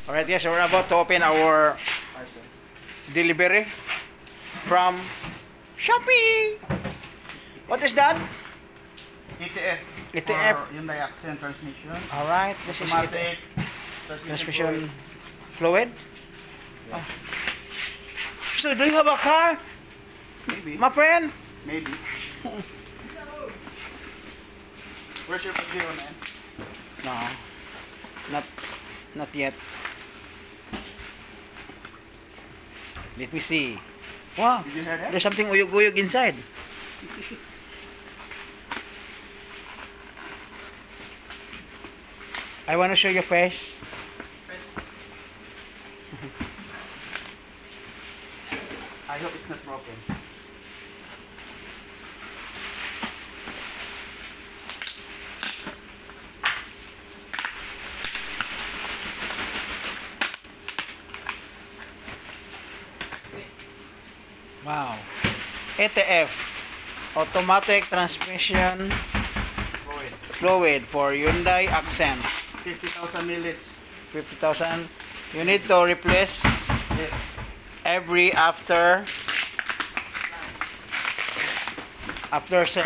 Alright guys, so we're about to open our delivery from Shopee. What is that? ETF. ETF. For Hyundai Accent transmission. Alright, this is Automatic transmission fluid. Oh. So do you have a car, Maybe. my friend? Maybe. Where's your Pajero, man? No, not yet. Let me see. Wow, Did you hear that? there's something uyog-uyog inside. I want to show your face. I hope it's not broken. Wow. ETF, automatic transmission fluid for Hyundai Accent. 50,000 milliliters. 50,000. You need to replace Yes. every after say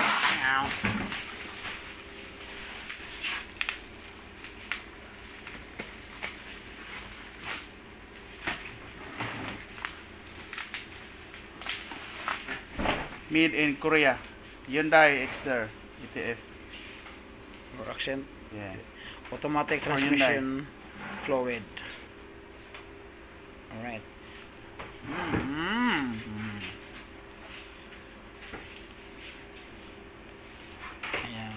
Made in Korea. Hyundai Exter ETF. or Accent Yeah. automatic For transmission fluid. All right. Ayan.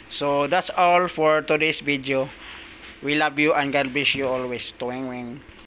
So that's all for today's video. We love you and God bless you always. Tuwing wing.